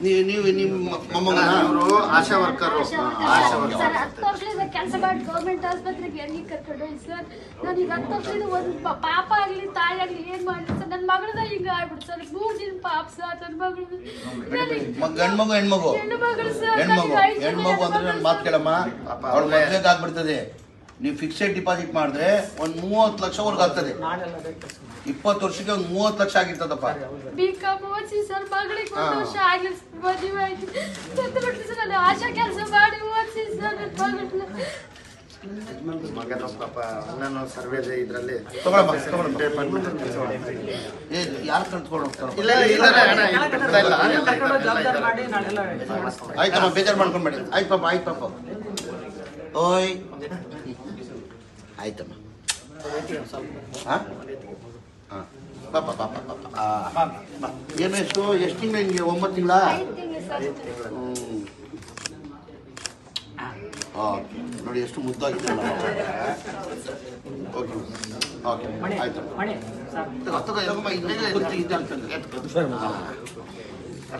ನೀವು ನಿಮ್ಮ ಮೊಮ್ಮಗನ ಆಶಾ ವರ್ಕರು ಕೆಲಸ ಮಾಡಿ ಗೌರ್ಮೆಂಟ್ ಆಸ್ಪತ್ರೆಗೆ ಹೆಂಗೆ ಕರ್ಕೊಂಡು ಹೋಗಿ ಸರ್ ನನಗೆ 10 ವರ್ಷದಿಂದ ಒಂದು ಪಾಪ ಆಗಲಿ ತಾಯಿ ಆಗಲಿ ಏನ್ ಮಾಡಲಿ ಸರ್ ನನ್ನ ಮಗಳದ ಹಿಂಗ ಆಗ್ಬಿಟ್ಟು ಸರ್ 3 ದಿನ ಪಾಪ ಸರ್ ನನ್ನ ಮಗಳು ಗಂಡ್ಮಗು ಹೆಣ್ಮಗು ಹೆಣ್ಮಗು ಅಂದ್ರೆ ನನ್ನ ಮಾತು ಕೇಳಮ್ಮ ಅವಳ ಮದ್ವೆಗೆ ಆಗ್ಬಿಡ್ತದೆ ನೀವು ಫಿಕ್ಸೆಡ್ ಡಿಪಾಸಿಟ್ ಮಾಡಿದ್ರೆ ಒಂದು 30 ಲಕ್ಷವರೆಗೂ ಆಗ್ತದೆ 20 ವರ್ಷಕ್ಕೆ ಒಂದು 30 ಲಕ್ಷ ಆಗಿರ್ತದಪ್ಪ ಬಿಕಾಮ್ ಓದಿಸಿ ಸರ್ ಮಗಳಿಗೆ 1 ವರ್ಷ ಆಗಲಿ ಮದುವೆ ಆಯ್ತು ಸರ್ ನಾನು ಆಶಾ ಕೆಲಸ ಮಾಡಿ ಓದಿಸಿ ಸರ್ ನನ್ನ ಮಗನ ಪಾಪ ನಾನು ಸರ್ವೆ ಇದರಲ್ಲಿ ಯಾರು ಕಲ್ತ್ಕೊಂಡು ಹೋಗ್ತಾರೆ ಆಯ್ತಮ್ಮ ಬೇಜಾರು ಮಾಡ್ಕೊಂಡ್ಬೇಡಿ ಆಯ್ತು ಪಾಪ ಓಯ್ ಆಯ್ತಮ್ಮ ಹಾಂ ಹಾಂ ಪಾಪ ಎಷ್ಟು ತಿಂಗಳು ನಿಮಗೆ 9 ತಿಂಗಳ ಓಕೆ ನೋಡಿ ಎಷ್ಟು ಮುದ್ದಾಗಿದೆ ಓಕೆ ಓಕೆ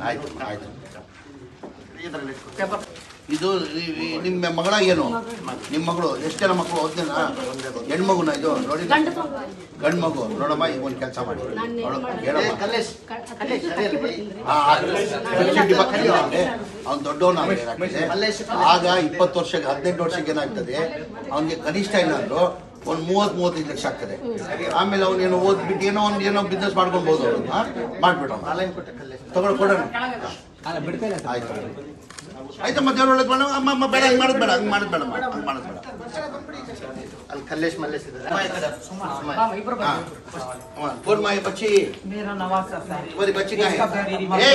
ಆಯ್ತು ಆಯ್ತು ಇದು ನಿಮ್ಮ ಮಗಳ ಏನು ನಿಮ್ಮ ಮಗಳು ಎಷ್ಟು ಜನ ಮಕ್ಕಳು ಓದ್ನೇನಾ ಹೆಣ್ಮಗುನ ಇದು ನೋಡಿ ಗಂಡು ಮಗು ನೋಡಮ್ಮ ಈಗ ಒಂದು ಕೆಲಸ ಮಾಡಿ ಅವ್ನು ದೊಡ್ಡವನ ಆಗ 20 ವರ್ಷಕ್ಕೆ 18 ವರ್ಷಕ್ಕೆ ಏನಾಗ್ತದೆ ಅವನಿಗೆ ಕನಿಷ್ಠ ಏನಾದ್ರು ಒಂದು 30-35 ಲಕ್ಷ ಆಗ್ತದೆ ಆಮೇಲೆ ಅವನೇನೋ ಓದ್ಬಿಟ್ಟು ಏನೋ ಬಿಸ್ನೆಸ್ ಮಾಡ್ಕೊಳ್ಬೋದು ಮಾಡ್ಬಿಡೋಣ ಕೊಡೋಣ ಆಯ್ತು ಆಯ್ತಮ್ಮ ದೇವ್ರ ಒಳಗೆ ಬೇಡ ಅಮ್ಮ ಬೇಡ ಹಂಗೆ ಮಾಡೋದು ಬೇಡ ಹಂಗೆ ಮಾಡೋದು ಬೇಡ ಅಲ್ಲಿ ಕಲ್ಲೇಶ್ ಮಲ್ಲೇಶ್ कौन माँ ये बच्ची मेरा नवाज सर तुम्हारी बच्ची क्या है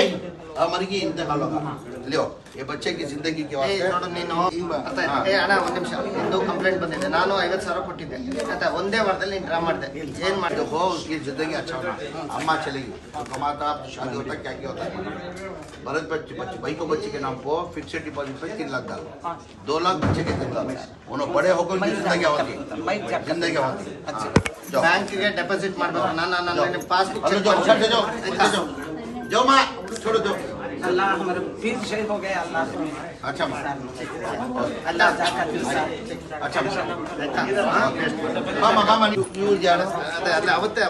मर गई इंतकाल होगा लियो ये बच्चे की जिंदगी के वास्ते ನೋಡು ನೀನು ಅಣ್ಣ ಒಂದು ನಿಮಿಷ ಒಂದು ಕಂಪ್ಲೇಂಟ್ ಬಂದಿದೆ ನಾನು 50,000 ಕೊಟ್ಟಿದ್ದೆ ಆಯ್ತಾ ಒಂದೇ ವಾರದಲ್ಲಿ ನೀನು ಡ್ರಾ ಮಾಡಿದೆ ಏನು ಮಾಡಿದೆ हो उसकी जिंदगी अच्छा होना अम्मा चलेगी तो कमाता शादी होता क्या होता है भरत बच्चे भाई को बच्चे के नाम को फिक्सेड डिपॉजिट पे 3 लाख डालो 2 लाख बच्चे के 3 लाख उन्होंने बड़े होकर उनकी जिंदगी होती अच्छा ಬ್ಯಾಂಕಿಗೆ ಡೆಪಾಸಿಟ್ ಮಾಡಬೇಕು ನಾನು ಪಾಸ್ಬುಕ್ जो माँ छोड़ो जो अल्लाह हमारे फिर शहीद हो गए अल्लाह अच्छा माँ ಅಲ್ಲ अच्छा ಮಾಮ ನೀವು ಯಾರ ಅದೇ ಅವತ್ತೇ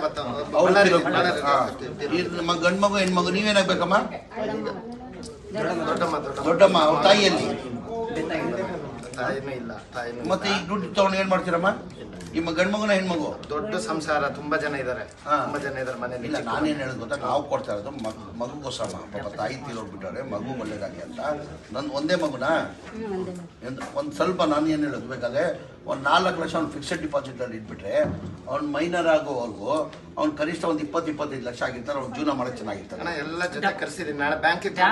ನಮ್ಮ ಗಂಡು ಮಗು ಹೆಣ್ಮಗು ನೀವೇನಾಗ್ಬೇಕಮ್ಮ ದೊಡ್ಡಮ್ಮ ತಾಯಿಯಲ್ಲಿ ತಾಯಿನೂ ಇಲ್ಲ ತಾಯಿನೂ ಮತ್ತೆ ಈಗ ದುಡ್ಡು ತಗೊಂಡು ಏನ್ ಮಾಡ್ತೀರಮ್ಮ ನಿಮ್ಮ ಗಂಡು ಮಗುನ ಹೆಣ್ಮಗು ದೊಡ್ಡ ಸಂಸಾರ ತುಂಬಾ ಜನ ಇದ್ದಾರೆ ಮನೇಲಿ ಇಲ್ಲ ನಾನೇನು ಹೇಳೋದು ಗೊತ್ತಾ ನಾವು ಕೊಡ್ತಾ ಇರೋದು ಮಗುಗೋಸ್ಕರ ಪಾಪ ತಾಯಿ ತೀರೋಗ್ಬಿಟ್ಟವ್ರೆ ಮಗು ಒಳ್ಳೇದಾಗಿ ಅಂತ ನನ್ನ ಒಂದೇ ಮಗುನ ಒಂದು ಸ್ವಲ್ಪ ನಾನು ಏನು ಹೇಳೋದು ಬೇಕಾದ್ರೆ ಒಂದು 4 ಲಕ್ಷ ಅವ್ನು ಫಿಕ್ಸೆಡ್ ಡಿಪಾಸಿಟಲ್ಲಿ ಇಟ್ಬಿಟ್ರೆ ಅವ್ನು ಮೈನರ್ ಆಗೋವರೆಗೂ ಅವ್ನು ಕನಿಷ್ಠ ಒಂದು 20-25 ಲಕ್ಷ ಆಗಿರ್ತಾರೆ ಅವ್ನು ಜೀವನ ಮಾಡೋಕ್ಕೆ ಚೆನ್ನಾಗಿರ್ತಾರೆ ಎಲ್ಲ ಜೊತೆ ಕರ್ಸಿರಿ ನಾಳೆ ಬ್ಯಾಂಕಿಗೆ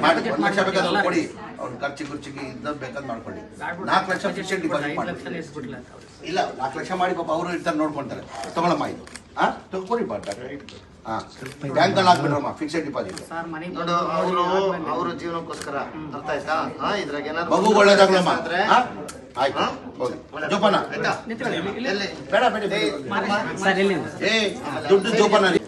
ಮಾಡಿ 1 ಲಕ್ಷ ಬೇಕಾದ್ರೆ ಕೊಡಿ ಅವ್ನು ಖರ್ಚಿಗೆ ಇದ್ದದ್ದು ಬೇಕಾದ್ರೆ ಮಾಡ್ಕೊಳ್ಳಿ 4 ಲಕ್ಷ ಫಿಕ್ಸೆಡ್ ಡಿಪಾಸಿಟ್ ಮಾಡಿ ಇಲ್ಲ 4 ಲಕ್ಷ ಮಾಡಿ ಪಾಪ ಅವರು ಇರ್ತಾರೆ ನೋಡ್ಕೊಳ್ತಾರೆ ತಗೊಳಮ್ಮ ಇದು ಕೊಡಿ ಪಾಠ ಬ್ಯಾಂಕಲ್ಲಿ ಹಾಕ್ಬಿಡ್ರಮ್ಮ ಫಿಕ್ಸೆಡ್ ಡಿಪಾಸಿಟ್ ನೋಡು ಅವರು ಜೀವನಕ್ಕೋಸ್ಕರ ಅರ್ಥ ಆಯ್ತಾ ಇದ್ರಾಗ ಏನಾದ್ರು ಮಗು ಒಳ್ಳೇದಾಗ್ಲಮ್ಮ ಆಯ್ತು ಹೋಗಿ ಜೋಪಾನ ಬೇಡ ಏ ದುಡ್ಡು ಜೋಪಾನ ರೀ